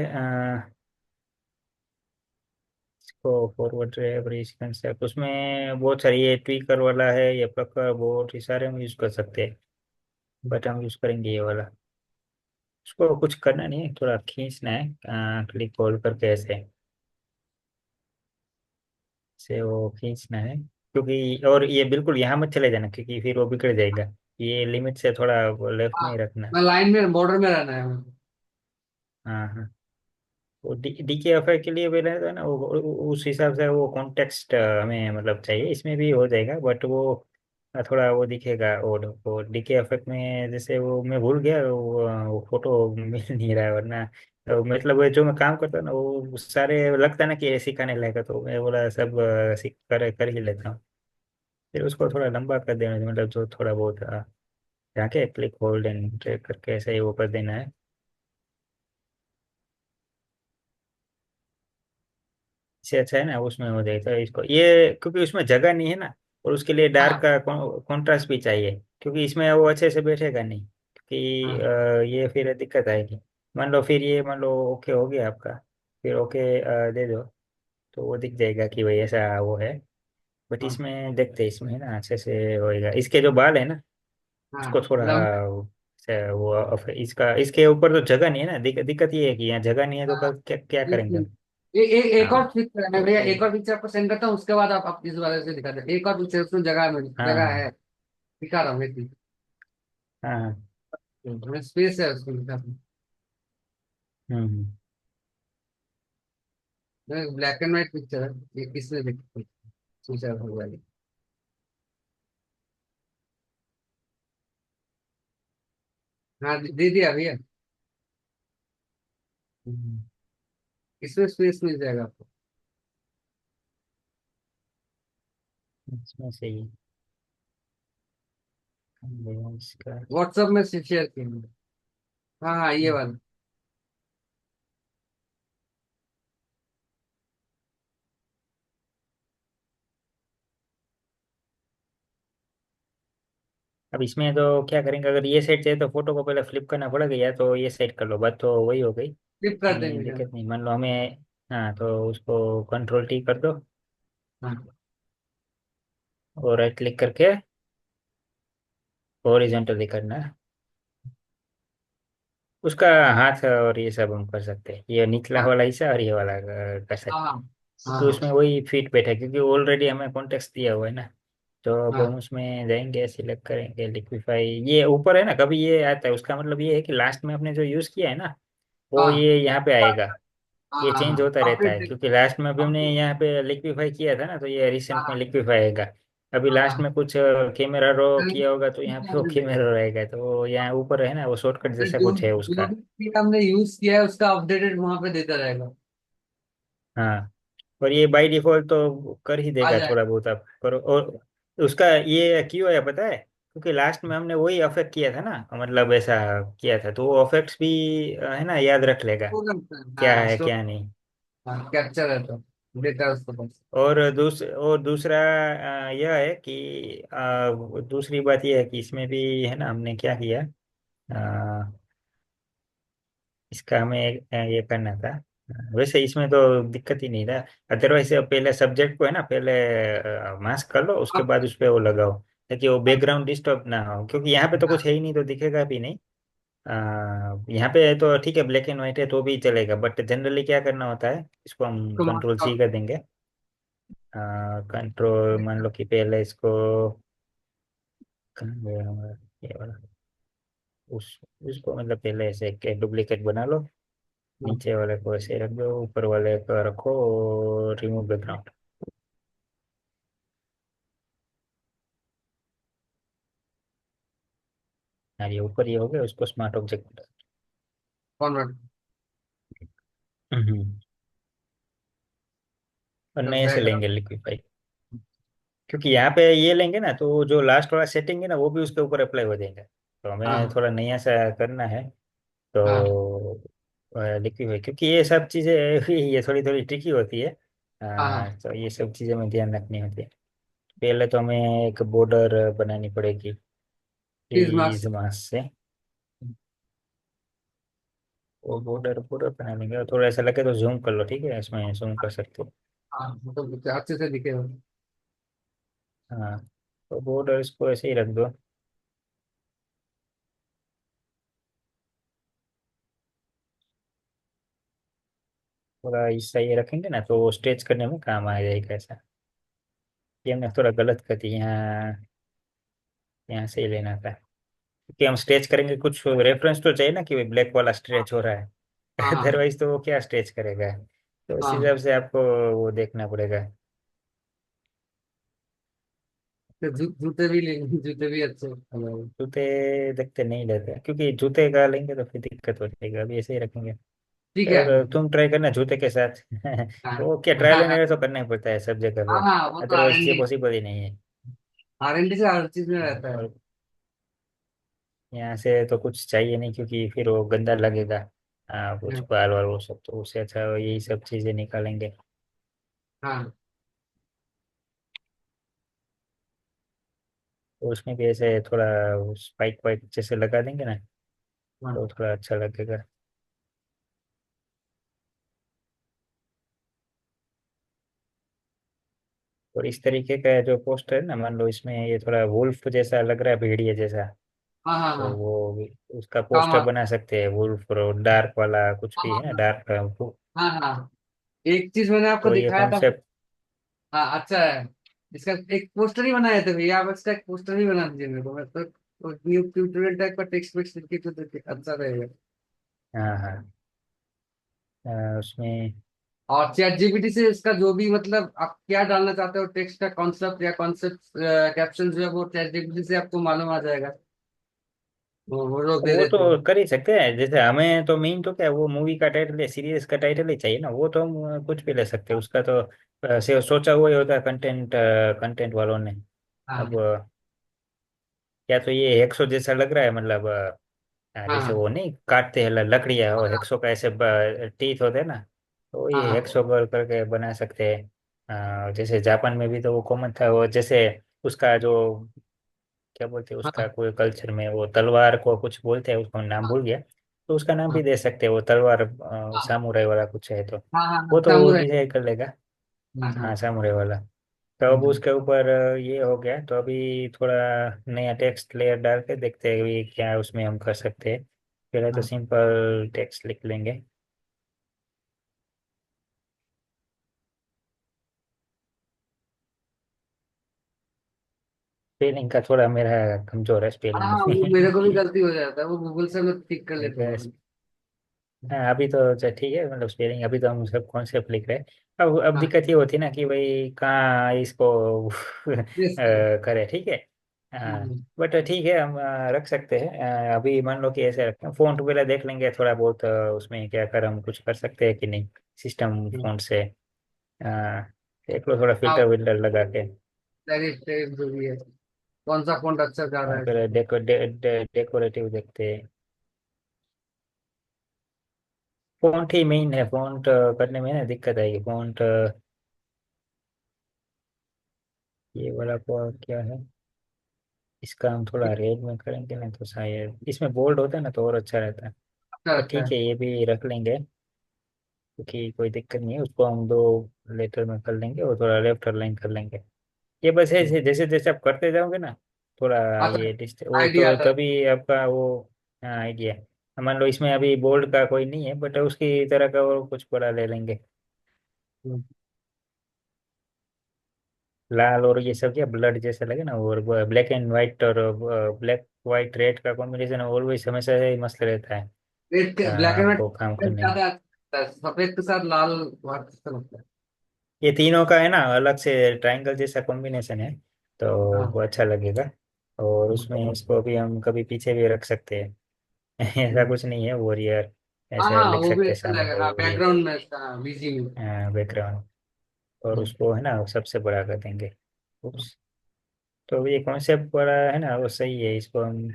इसको फॉरवर्ड कंसेप्ट, उसमें बहुत सारी ये ट्विकर वाला है, ये प्लकर, बहुत ही सारे हम यूज कर सकते हैं। बट हम यूज करेंगे ये वाला। उसको कुछ करना नहीं है, थोड़ा खींचना है, क्लिक होल्ड करके ऐसे से वो खींचना है, क्योंकि और ये बिल्कुल यहाँ मत चले जाना, क्योंकि फिर वो बिगड़ जाएगा। ये लिमिट से थोड़ा लेफ्ट में हाँ, ही रखना। मैं लाइन में बॉर्डर में रहना है मुझे। हाँ हाँ, वो डीके अफेयर के लिए पहले तो है ना, उस हिसाब से वो कॉन्टेक्स्ट हमें मतलब चाहिए, इसमें भी हो जाएगा, बट वो थोड़ा वो दिखेगा। और वो डीके अफेक्ट में जैसे वो मैं भूल गया, वो फोटो मिल नहीं रहा है, वरना मतलब वो जो मैं काम करता हूँ ना, वो सारे लगता है ना कि ये सिखाने लायक है, तो मैं बोला सब सीख कर ही लेता हूँ। फिर उसको थोड़ा लंबा कर देना, मतलब जो थोड़ा बहुत जाके क्लिक होल्ड एंड ड्रैग करके ऐसे ही वो कर देना है। इससे अच्छा है ना उसमें हो जाए तो इसको ये, क्योंकि उसमें जगह नहीं है ना, और उसके लिए डार्क हाँ का कॉन्ट्रास्ट भी चाहिए, क्योंकि इसमें वो अच्छे से बैठेगा नहीं, क्योंकि हाँ ये फिर दिक्कत आएगी। मान लो फिर ये, मान लो ओके हो गया आपका, फिर ओके दे दो, तो वो दिख जाएगा कि भाई ऐसा वो है। बट हाँ इसमें देखते हैं, इसमें है ना अच्छे से होएगा, इसके जो बाल है ना हाँ उसको थोड़ा लंबे। वो इसका इसके ऊपर तो जगह नहीं है ना, दिक्कत ये है कि यहाँ जगह नहीं है, तो हाँ क्या क्या एक करेंगे हम? मिनट। एक हाँ और पिक्चर है भैया, एक और पिक्चर आपको सेंड करता हूँ, उसके बाद आप इस बारे से दिखा दे। एक और पिक्चर उसमें जगह में हाँ जगह हाँ है, दिखा रहा हूँ एक हाँ हाँ। मिनट, स्पेस है उसमें दिखा रहा हम्म। हूँ। ब्लैक एंड व्हाइट पिक्चर है, ये किसने देखी सोचा होगा ये। हाँ दे दिया भैया, हम्म, इसमें स्पेस मिल जाएगा आपको। इसमें से ही इसका। व्हाट्सएप में से शेयर किया मैंने। हाँ हाँ ये वाला। अब इसमें तो क्या करेंगे, अगर ये सेट चाहिए तो फोटो को पहले फ्लिप करना पड़ेगा, या तो ये सेट कर लो, बात तो वही हो गई। क्लिक कर नहीं देंगे दिक्कत हम। नहीं, मान लो हमें, हाँ तो उसको कंट्रोल टी कर दो, हाँ और राइट क्लिक करके हॉरिजॉन्टली करना है उसका, हाथ और ये सब हम कर सकते हैं, ये निचला हाँ वाला हिस्सा और ये वाला कर हाँ सकते हैं, हाँ क्योंकि हाँ उसमें वही फिट बैठा है, क्योंकि ऑलरेडी हमें कॉन्टेक्स्ट दिया हुआ है ना। तो अब हम हाँ उसमें जाएंगे, सिलेक्ट करेंगे लिक्विफाई, ये ऊपर है ना, कभी ये आता है, उसका मतलब ये है कि लास्ट में आपने जो यूज़ किया है ना, वो हाँ ये यहाँ पे आएगा। हाँ ये हाँ चेंज हाँ होता रहता अपडेट है, देख। क्योंकि लास्ट में अभी हमने अपडेट। यहाँ पे लिक्विफाई किया था ना, तो ये रिसेंट में हाँ लिक्विफाई आएगा। अभी हाँ लास्ट हाँ में कुछ कैमरा रो अपडेट किया होगा, तो यहाँ पे वो देख। कैमरा रहेगा, तो वो यहाँ ऊपर है ना, वो शॉर्टकट जैसा जो कुछ है जो उसका। भी हमने यूज किया है उसका अपडेटेड वहां पे देता रहेगा। हाँ, और ये बाय डिफॉल्ट तो कर ही आ देगा जाए। थोड़ा बहुत, आप करो। और उसका ये क्यों है पता है, क्योंकि लास्ट में हमने वही अफेक्ट किया था ना, मतलब ऐसा किया था, तो वो अफेक्ट्स भी है ना, याद रख लेगा वो करता है क्या हाँ है स्टोर। क्या नहीं। हाँ कैप्चर है तो डेटा उसको पास। और दूसरा यह है कि दूसरी बात यह है कि इसमें भी है ना, हमने क्या किया, इसका हमें ये करना था। वैसे इसमें तो दिक्कत ही नहीं था, अदरवाइज पहले सब्जेक्ट को है ना, पहले मास्क कर लो, उसके अब बाद उस पर वो लगाओ, ताकि वो बैकग्राउंड डिस्टर्ब ना हो, क्योंकि यहाँ पे तो कुछ हाँ है ही नहीं, तो दिखेगा भी नहीं। यहाँ पे तो ठीक है, ब्लैक एंड व्हाइट है तो भी चलेगा, बट जनरली क्या करना होता है, इसको हम उसको कंट्रोल सी कर देंगे। कंट्रोल मान लो कि पहले इसको, कहाँ गया हमारा ये वाला, उस उसको मतलब पहले ऐसे डुप्लीकेट बना लो, नीचे वाले को ऐसे रख दो, ऊपर वाले को रखो, और रिमूव बैकग्राउंड। यार ये ऊपर ये हो गया, उसको स्मार्ट ऑब्जेक्ट। कॉन्वर्ट हम्म। और नए से बैकग्राउंड। लेंगे लिक्विफाई, क्योंकि यहाँ पे ये लेंगे ना, तो जो लास्ट वाला सेटिंग है ना, वो भी उसके ऊपर अप्लाई हो जाएंगे, तो हमें हाँ थोड़ा नया सा करना है। हाँ तो लिक्विफाई, क्योंकि ये सब चीज़ें ये थोड़ी थोड़ी ट्रिकी होती है, हाँ तो ये सब चीज़ें में ध्यान रखनी होती है। पहले तो हमें एक बॉर्डर बनानी पड़ेगी चीज प्लीज मास्क। मास से, वो बॉर्डर बॉर्डर बना लेंगे, और थोड़ा ऐसा लगे तो जूम कर लो, ठीक है, इसमें जूम कर सकते हो। हाँ मतलब अच्छे से दिखेगा। हाँ, तो बॉर्डर इसको ऐसे ही रख दो, थोड़ा इस सही रखेंगे ना, तो स्ट्रेच करने में काम आ जाएगा ऐसा। ये हमने थोड़ा गलत कर दिया, यहाँ यहाँ से ही लेना था, क्योंकि हम स्ट्रेच करेंगे, कुछ रेफरेंस तो चाहिए ना कि ब्लैक वाला स्ट्रेच हो रहा हाँ है हाँ अदरवाइज तो वो क्या स्ट्रेच करेगा, तो उस हाँ हिसाब से आपको वो देखना पड़ेगा। तो जूते भी लेंगे, जूते भी अच्छे हमारे। जूते देखते नहीं लेते, क्योंकि जूते का लेंगे तो फिर दिक्कत हो जाएगी, अभी ऐसे ही रखेंगे। ठीक है। और तुम ट्राई करना जूते के साथ हाँ वो क्या, ट्रायल एंड एरर तो करना ही पड़ता है सब जगह हाँ पे, हाँ वो तो आर अदरवाइज एन ये डी, पॉसिबल ही नहीं है। आर एन डी से हर चीज में रहता है। और यहाँ से तो कुछ चाहिए नहीं, क्योंकि फिर वो गंदा लगेगा, कुछ हाँ, बाल वाल वो सब, तो उससे अच्छा यही सब चीज़ें निकालेंगे। हाँ तो उसमें भी ऐसे थोड़ा स्पाइक वाइक जैसे लगा देंगे ना, हाँ तो थोड़ा अच्छा लगेगा। और इस तरीके का जो पोस्टर है ना, मान लो इसमें ये थोड़ा वुल्फ जैसा लग रहा है, भेड़िए जैसा, हाँ हाँ तो हाँ। वो उसका काम पोस्टर बना सकते हैं, वुल्फ और डार्क वाला कुछ भी है ना, हाँ डार्क। हाँ हाँ। एक चीज मैंने आपको तो ये दिखाया था। कॉन्सेप्ट। हाँ अच्छा है। इसका एक पोस्टर ही बनाए थे भैया, आप इसका एक पोस्टर ही बना दीजिए मेरे को, मैं तो न्यू ट्यूटोरियल टाइप का टेक्स्ट वेक्स्ट लिख के तो अच्छा रहेगा। हाँ हाँ। उसमें और चैट जीपीटी से इसका जो भी मतलब आप क्या डालना चाहते हो, टेक्स्ट का कॉन्सेप्ट या कॉन्सेप्ट कैप्शन जो है वो चैट जीपीटी से आपको मालूम आ जाएगा। वो लोग दे वो देते हैं। तो कर ही सकते हैं, जैसे हमें तो मेन तो क्या है, वो मूवी का टाइटल या सीरीज का टाइटल ही चाहिए ना, वो तो हम कुछ भी ले सकते हैं उसका तो। से सोचा हुआ ही होता है कंटेंट, कंटेंट वालों ने। हाँ अब या तो ये हेक्सो जैसा लग रहा है, मतलब जैसे हाँ वो नहीं काटते हैं लकड़ियाँ, और हेक्सो का ऐसे टीथ होते हैं ना, तो हाँ ये हाँ हेक्सो करके बना सकते हैं। जैसे जापान में भी तो वो कॉमन था, वो जैसे उसका जो क्या बोलते हैं, उसका हाँ कोई कल्चर में वो तलवार को कुछ बोलते हैं, उसका नाम भूल गया, तो उसका नाम भी हाँ दे सकते हैं, वो तलवार हाँ सामुराई वाला कुछ है तो। हाँ हाँ हाँ, वो तो वो सामुराई। डिसाइड कर लेगा। हाँ हाँ हाँ। सामुराई वाला। तो अब हम्म, उसके ऊपर ये हो गया, तो अभी थोड़ा नया टेक्स्ट लेयर डाल के देखते हैं भी क्या उसमें हम कर सकते हैं। पहले तो हाँ सिंपल टेक्स्ट लिख लेंगे। स्पेलिंग का थोड़ा मेरा कमजोर है, हाँ स्पेलिंग हाँ, वो में। मेरे को भी गलती हो जाता है, वो गूगल से मैं ठीक कर लेता हूँ। हाँ अभी तो ठीक है, मतलब स्पेलिंग अभी तो हम सब कॉन्सेप्ट लिख रहे हैं। अब हाँ दिक्कत ये होती है ना कि भाई कहाँ इसको यस करो। करें, ठीक है। हाँ हम्म, बट ठीक है, हम रख सकते हैं। अभी मान लो कि ऐसे रखते हैं, फ़ॉन्ट वगैरह देख लेंगे थोड़ा बहुत, उसमें क्या कर हम कुछ कर सकते हैं कि नहीं, सिस्टम हम्म। फ़ॉन्ट से। देख लो थोड़ा हाँ फिल्टर विल्टर लगा के। सेरिफ टेरिफ जो भी है, कौन सा फॉन्ट अच्छा जा रहा है। फिर डेकोरेटिव देखते हैं। फ़ॉन्ट ही मेन है, फ़ॉन्ट करने में ना दिक्कत आएगी, फ़ॉन्ट ये वाला को क्या है, इसका हम थोड़ा रेड में करेंगे ना, तो शायद इसमें बोल्ड होता है ना तो और अच्छा रहता है। अच्छा पर अच्छा ठीक है। है, ये भी रख लेंगे, क्योंकि कोई दिक्कत नहीं है, उसको हम दो लेटर में कर लेंगे और थोड़ा लेफ्ट लाइन कर लेंगे। ये बस ऐसे जैसे जैसे आप करते जाओगे ना, थोड़ा अच्छा ये डिस्ट वो आइडिया तो आता है। तभी आपका वो आइडिया। मान लो इसमें अभी बोल्ड का कोई नहीं है, बट उसकी तरह का और कुछ बड़ा ले लेंगे। हम्म, लाल और ये सब क्या ब्लड जैसा लगे ना, और ब्लैक एंड व्हाइट और ब्लैक व्हाइट रेड का कॉम्बिनेशन ऑलवेज हमेशा से ही मस्त रहता है। रेड के ब्लैक एंड आपको काम व्हाइट करने में। ज्यादा अच्छा लगता है, सफेद के साथ लाल बहुत अच्छा लगता है। ये तीनों का है ना अलग से ट्रायंगल जैसा कॉम्बिनेशन है, तो हाँ वो अच्छा लगेगा। और उसमें इसको भी हम कभी पीछे भी रख सकते हैं। ऐसा हम्म। कुछ नहीं है वॉरियर, हाँ ऐसा हाँ, लिख वो भी सकते हैं अच्छा सामने लगेगा, हाँ वॉरियर बैकग्राउंड में इसका बीजी में। बैकग्राउंड। और हम्म, उसको है ना सबसे बड़ा कर देंगे। उप्स। तो ये कॉन्सेप्ट बड़ा है ना, वो सही है, इसको हम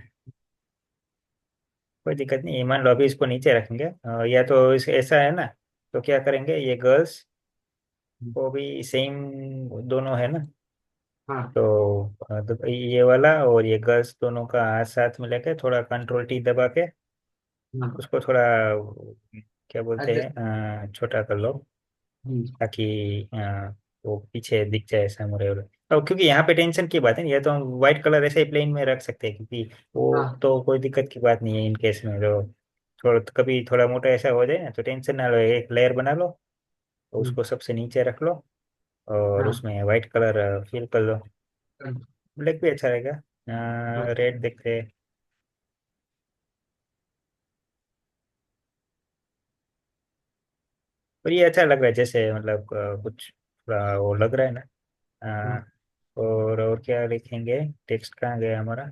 कोई दिक्कत नहीं है। मान लो अभी इसको नीचे रखेंगे, या तो इस ऐसा है ना, तो क्या करेंगे, ये गर्ल्स को भी सेम दोनों है ना, हाँ तो तो ये वाला और ये गर्ल्स दोनों का हाथ साथ में लेके थोड़ा कंट्रोल टी दबा के हाँ उसको थोड़ा क्या बोलते एडजस्ट। हैं छोटा कर लो, ताकि वो पीछे दिख जाए सामुरे वाला। और क्योंकि यहाँ पे टेंशन की बात है, ये तो हम व्हाइट कलर ऐसे ही प्लेन में रख सकते हैं, क्योंकि वो हाँ तो कोई दिक्कत की बात नहीं है इन केस में, तो थोड़ा कभी थोड़ा मोटा ऐसा हो जाए ना तो टेंशन ना लो, एक लेयर बना लो, तो उसको सबसे नीचे रख लो, और हाँ उसमें व्हाइट कलर फिल कर लो। हाँ ब्लैक भी अच्छा रहेगा, हाँ रेड देखते हैं। पर ये अच्छा लग रहा है, जैसे मतलब कुछ थोड़ा वो लग रहा है ना। हाँ और क्या लिखेंगे, टेक्स्ट कहाँ गया हमारा,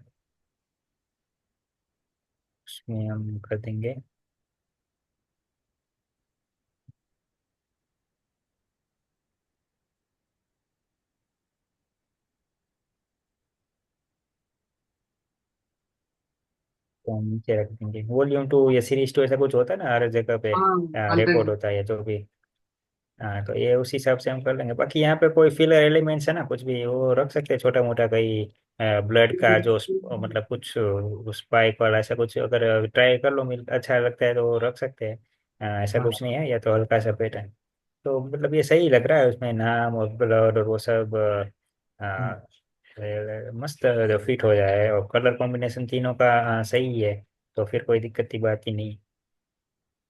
उसमें हम कर देंगे। तो हम नीचे रख देंगे वॉल्यूम 2 या सीरीज 2, ऐसा कुछ होता है ना हर जगह पे हाँ रिकॉर्ड कंटेंट। होता है या जो भी। हाँ तो ये उस हिसाब से हम कर लेंगे। बाकी यहाँ पे कोई फिलर एलिमेंट्स है ना, कुछ भी वो रख सकते हैं छोटा मोटा, कहीं ब्लड का जो मतलब कुछ स्पाइक वाला ऐसा कुछ अगर ट्राई कर लो, मिल अच्छा लगता है तो रख सकते हैं। ऐसा हाँ। कुछ नहीं है, या तो हल्का सा पैटर्न। तो मतलब ये सही लग रहा है, उसमें नाम और ब्लड और वो सब मस्त फिट हो जाए, और कलर कॉम्बिनेशन तीनों का सही है। तो फिर कोई दिक्कत की बात ही नहीं,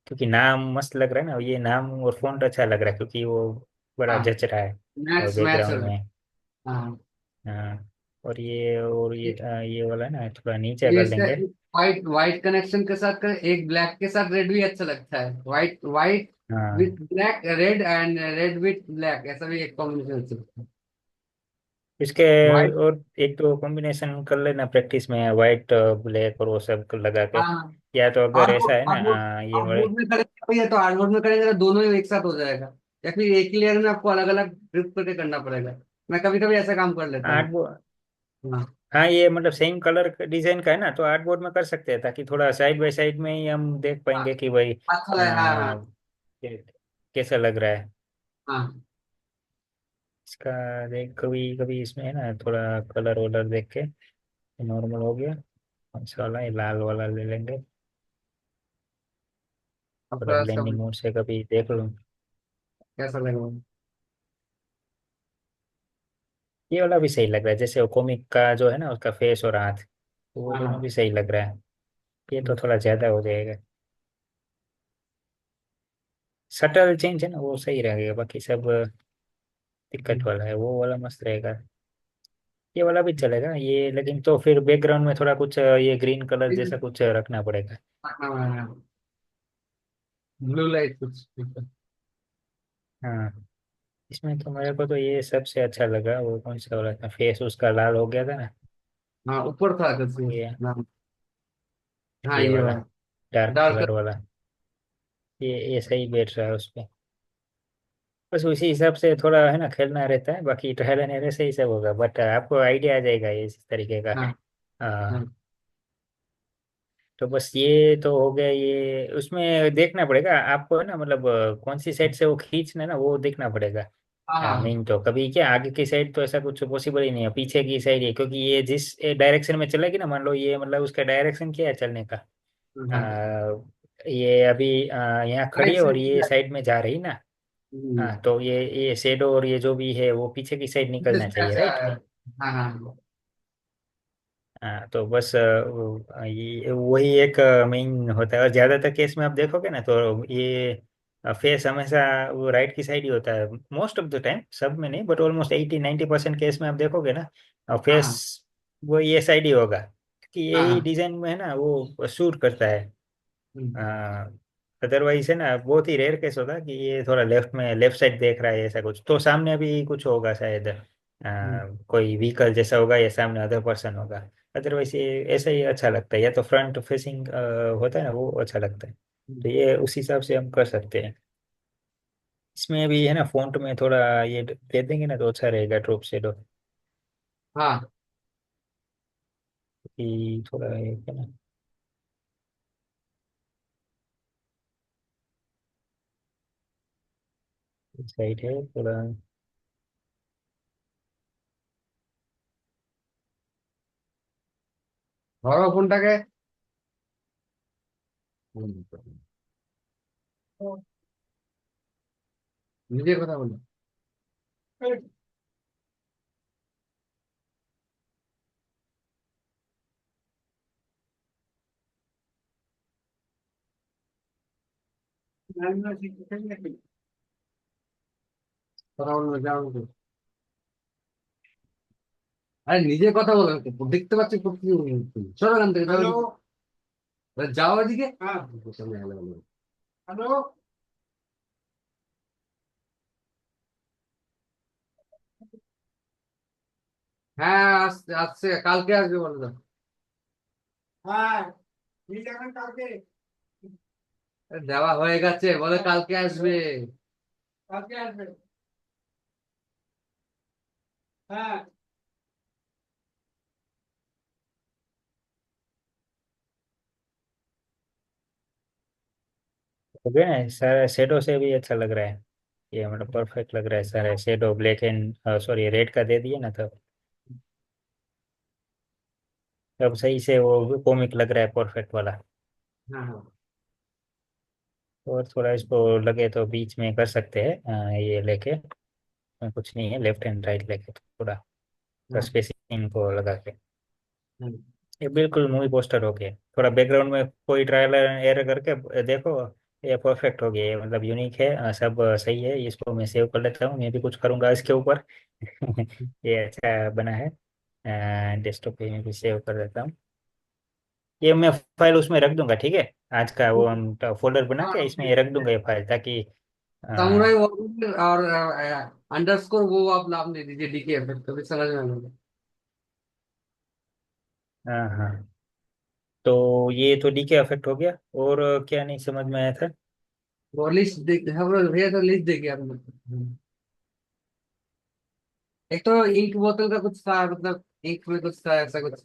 क्योंकि नाम मस्त लग रहा है ना, ये नाम और फॉन्ट अच्छा लग रहा है, क्योंकि वो बड़ा हाँ, जच रहा है। और मैच मैच हो बैकग्राउंड रहा है। में। हाँ। हाँ। और ये वाला ना थोड़ा नीचे ये कर इसका लेंगे। व्हाइट व्हाइट कनेक्शन के साथ कर, एक ब्लैक के साथ रेड भी अच्छा लगता है, व्हाइट व्हाइट हाँ with black, red and red with black, ऐसा भी एक कॉम्बिनेशन सकता है। इसके व्हाइट। और एक तो कॉम्बिनेशन कर लेना प्रैक्टिस में, वाइट ब्लैक और वो सब लगा के। हाँ। या तो अगर ऐसा आर्टबोर्ड है ना आर्टबोर्ड ये बड़े। आर्टबोर्ड में करेंगे भैया, तो आर्टबोर्ड में करेंगे तो दोनों ही एक साथ हो जाएगा, या फिर एक ही लेयर में आपको अलग अलग ड्रिप करके करना पड़ेगा। मैं कभी कभी ऐसा काम कर लेता हूँ। आर्ट हाँ। हाँ, ये मतलब सेम कलर डिजाइन का है ना, तो आर्ट बोर्ड में कर सकते हैं, ताकि थोड़ा साइड बाय साइड में ही हम देख हाँ, पाएंगे कि भाई अच्छा लगा, हाँ हाँ। कैसा लग रहा है हाँ। इसका। देख कभी कभी इसमें है ना थोड़ा कलर वलर देख के नॉर्मल हो गया, कौन सा वाला, ये लाल वाला ले लेंगे। अब थोड़ा थोड़ा सा ब्लेंडिंग मोड से कभी देख लूँ। कैसा लगा। ये वाला भी सही लग रहा है, जैसे वो कॉमिक का जो है ना उसका फेस और हाथ, तो वो हाँ दोनों भी हाँ। सही लग रहा है। ये तो थोड़ा ज्यादा हो जाएगा। सटल चेंज है ना, वो सही रहेगा, बाकी सब दिक्कत वाला है, वो वाला मस्त रहेगा। ये वाला भी चलेगा ये, लेकिन तो फिर बैकग्राउंड में थोड़ा कुछ ये ग्रीन कलर जैसा कुछ रखना पड़ेगा। ब्लू लाइट कुछ। हाँ। इसमें तो मेरे को तो ये सबसे अच्छा लगा, वो कौन सा वाला था, फेस उसका लाल हो गया था ना। हाँ, ऊपर था कैसे। ये हाँ। हाँ, ये ये वाला वाला डार्क डार्क। कलर वाला, ये सही बैठ रहा है उस पे। बस उसी हिसाब से थोड़ा है ना खेलना रहता है, बाकी ट्रायल एंड एरर से ही सब होगा, बट आपको आइडिया आ जाएगा ये इस तरीके का। हाँ हाँ हाँ। तो बस ये तो हो गया, ये उसमें देखना पड़ेगा आपको है ना, मतलब कौन सी साइड से वो खींचना है ना, वो देखना पड़ेगा। हाँ हाँ, हाँ मेन तो कभी क्या आगे की साइड तो ऐसा कुछ पॉसिबल ही नहीं है, पीछे की साइड है, क्योंकि ये जिस डायरेक्शन में चलेगी ना, मान लो ये मतलब उसका डायरेक्शन क्या है चलने का। हाँ। ये अभी यहाँ खड़ी राइट है और साइड। ये साइड में जा रही ना। हाँ तो ये शेडो और ये जो भी है वो पीछे की साइड निकलना चाहिए, अच्छा। राइट। हाँ हाँ। हाँ तो बस ये वही एक मेन होता है, और ज्यादातर केस में आप देखोगे ना तो ये फेस हमेशा वो राइट की साइड ही होता है, मोस्ट ऑफ द टाइम, सब में नहीं बट ऑलमोस्ट 80-90% केस में आप देखोगे ना, हाँ फेस हाँ। वो ये साइड ही होगा, क्योंकि यही हाँ। डिजाइन में है ना वो सूट करता है। हम्म, अदरवाइज है ना बहुत ही रेयर केस होगा कि ये थोड़ा लेफ्ट में लेफ्ट साइड देख रहा है, ऐसा कुछ तो सामने भी कुछ होगा शायद, हम्म, कोई व्हीकल जैसा होगा या सामने अदर पर्सन होगा। अदरवाइज ये ऐसा ही अच्छा लगता है, या तो फ्रंट फेसिंग होता है ना वो अच्छा लगता है। तो ये उस हिसाब से हम कर सकते हैं। इसमें भी है ना फॉन्ट में थोड़ा ये दे देंगे ना तो अच्छा रहेगा, ड्रॉप शेडो हाँ। कि थोड़ा ये है ना साइड है थोड़ा। ধরো ফোনটাকে। নিজে কথা বলো। কথা বলো না, যাও না। আরে নিজে কথা বলো, দেখতে পাচ্ছি চলো এখান থেকে, চলো। যাও এদিকে। হ্যাঁ। হ্যালো। হ্যাঁ, আসছে আসছে, কালকে আসবে বলে দাও। হ্যাঁ, ঠিক আছে কালকে। দেওয়া হয়ে গেছে, বলে কালকে আসবে। কালকে আসবে। হ্যাঁ। हो गया ना सारा शेडो से भी अच्छा लग रहा है। ये मतलब परफेक्ट लग रहा है सारे shadow black and sorry red का दे दिए ना, तब सही से वो कॉमिक लग रहा है परफेक्ट वाला। हाँ हाँ और थोड़ा इसको लगे तो बीच में कर सकते हैं ये लेके, कुछ नहीं है, लेफ्ट एंड राइट लेके थोड़ा हाँ स्पेसिंग को लगा के। हाँ। ये बिल्कुल मूवी पोस्टर हो गया, थोड़ा बैकग्राउंड में कोई ट्रायल एरर करके देखो, ये परफेक्ट हो गया, ये मतलब यूनिक है, सब सही है, इसको मैं सेव कर लेता हूँ, मैं भी कुछ करूँगा इसके ऊपर। ये अच्छा बना है, डेस्कटॉप पे मैं भी सेव कर देता हूँ। ये मैं फाइल उसमें रख दूंगा, ठीक है, आज का वो हम फोल्डर बना हाँ, के इसमें रख दूंगा ये फाइल, ताकि समुराई अ, वॉरियर और अंडरस्कोर वो आप नाम दे दीजिए, डीके इफेक्ट, तो भी समझ में आ जाएगा। हाँ हाँ। तो ये तो डी के अफेक्ट हो गया, और क्या नहीं समझ में आया था। वो लिस्ट देख, हम लोग भैया तो लिस्ट देखिए आप लोग। एक तो इंक बोतल का कुछ था, मतलब इंक में कुछ था ऐसा कुछ,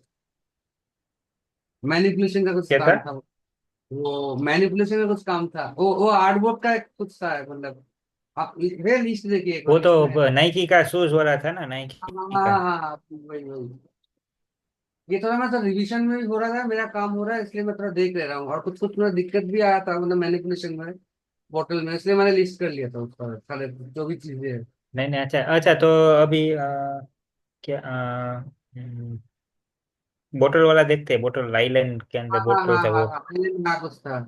मैनिपुलेशन का कुछ क्या था? काम था। वो मैनिपुलेशन का कुछ काम था, वो आर्टवर्क का कुछ था मतलब। आप भैया लिस्ट देखिए एक बार, वो लिस्ट में है। तो नाइकी का शूज वाला था ना, हाँ नाइकी का। हाँ हाँ हाँ, वही वही। ये थोड़ा मैं तो रिवीजन में भी हो रहा था, मेरा काम हो रहा है, इसलिए मैं थोड़ा देख ले रहा हूँ, और कुछ कुछ मेरा दिक्कत भी आया था मतलब मैनिपुलेशन में, बॉटल में, इसलिए मैंने लिस्ट कर लिया था उसका सारे जो भी चीजें हैं। नहीं नहीं, अच्छा अच्छा, तो अभी क्या बोतल वाला देखते हैं, बोतल आइलैंड के अंदर हाँ हाँ बोतल हाँ था हाँ वो। हाँ, पहले में ना कुछ था।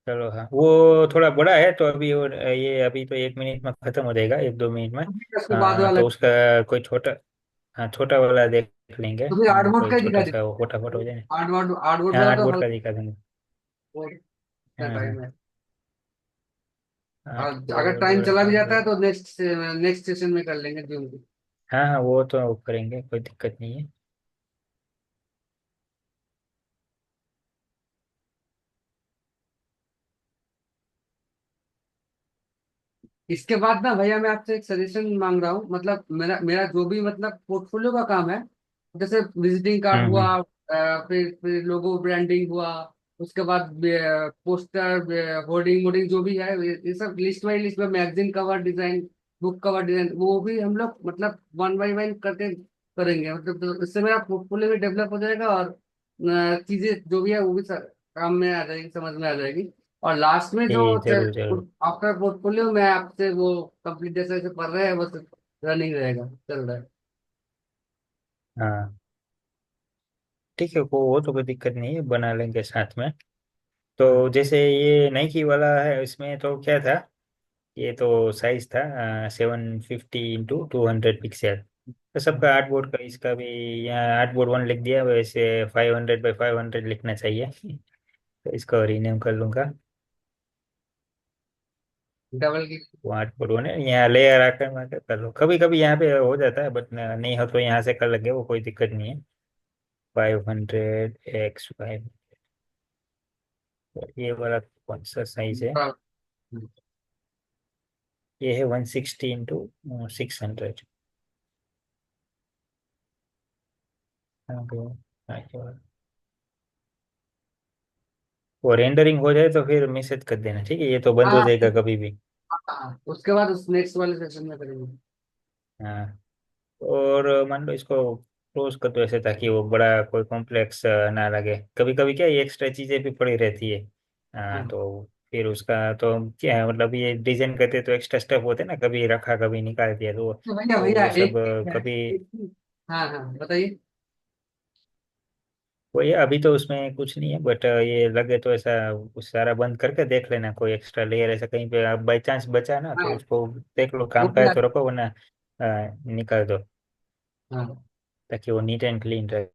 चलो हाँ, वो थोड़ा बड़ा है तो अभी, और ये अभी तो 1 मिनट में खत्म हो जाएगा, 1-2 मिनट में। उसके बाद वाला, तो उसका कोई छोटा, हाँ छोटा वाला देख लेंगे, तो फिर आर्टवर्क कोई का ही दिखा छोटा सा वो फटाफट दीजिए। हो जाए। आर्टवर्क आर्टवर्क हाँ वाला तो आर्टबोर्ड का हल्का दिखा देंगे। हाँ टाइम हाँ, है। और अगर आर्टबोर्ड टाइम चला भी जाता है बराबर। तो नेक्स्ट नेक्स्ट सेशन में कर लेंगे जूम। हाँ हाँ, वो तो करेंगे, कोई दिक्कत नहीं है। इसके बाद ना भैया मैं आपसे एक सजेशन मांग रहा हूँ, मतलब मेरा मेरा जो भी मतलब पोर्टफोलियो का काम है, जैसे विजिटिंग कार्ड हुआ, हम्म। फिर लोगो ब्रांडिंग हुआ, उसके बाद पोस्टर, होर्डिंग वोर्डिंग जो भी है, ये सब लिस्ट बाई लिस्ट में, magazine cover design, book cover design, वो भी हम लोग मतलब वन बाई वन करके करेंगे, मतलब तो इससे मेरा पोर्टफोलियो भी डेवलप हो जाएगा, और चीजें जो भी है वो भी काम में आ जाएगी, समझ में आ जाएगी। और लास्ट में जो जी जरूर जरूर। आफ्टर पोर्टफोलियो में आपसे वो कंप्लीट जैसे जैसे पढ़ रहे हैं बस रनिंग रहेगा, चल रहा है। हाँ ठीक है, वो तो कोई दिक्कत नहीं है, बना लेंगे साथ में। तो हाँ जैसे ये नाइकी वाला है, इसमें तो क्या था, ये तो साइज था 750 × 200 पिक्सल, तो सबका आर्टबोर्ड का इसका भी यहाँ आर्टबोर्ड 1 लिख दिया, वैसे 500 × 500 लिखना चाहिए। तो इसको रीनेम कर लूंगा। डबल की। वो आर्टबोर्ड 1 है, यहाँ लेयर आकर मैं कर लो, कभी कभी यहाँ पे हो जाता है, बट नहीं हो तो यहाँ से कर लगे, वो कोई दिक्कत नहीं है। 500 x 5, ये वाला कौन सा साइज है? हाँ, ये है 160 × 600। वो रेंडरिंग हो जाए तो फिर मैसेज कर देना, ठीक है, ये तो बंद हो हाँ, जाएगा कभी भी। हाँ, उसके बाद उस नेक्स्ट वाले सेशन में करेंगे। हाँ, और मान लो इसको क्लोज कर दो ऐसे, ताकि वो बड़ा कोई कॉम्प्लेक्स ना लगे, कभी कभी क्या ये एक्स्ट्रा चीजें भी पड़ी रहती है। हाँ तो फिर उसका तो क्या है, मतलब ये डिजाइन करते तो एक्स्ट्रा स्टेप होते हैं ना, कभी रखा कभी निकाल दिया, तो भैया तो भैया वो सब एक चीज है, कभी। हाँ हाँ बताइए। वो ये अभी तो उसमें कुछ नहीं है, बट ये लगे तो ऐसा कुछ सारा बंद करके देख लेना, कोई एक्स्ट्रा लेयर ऐसा कहीं पे आप बाई चांस बचा ना, तो हाँ उसको देख लो, वो काम का है क्या, तो रखो, वरना निकाल दो, हाँ ताकि वो नीट एंड क्लीन रहे।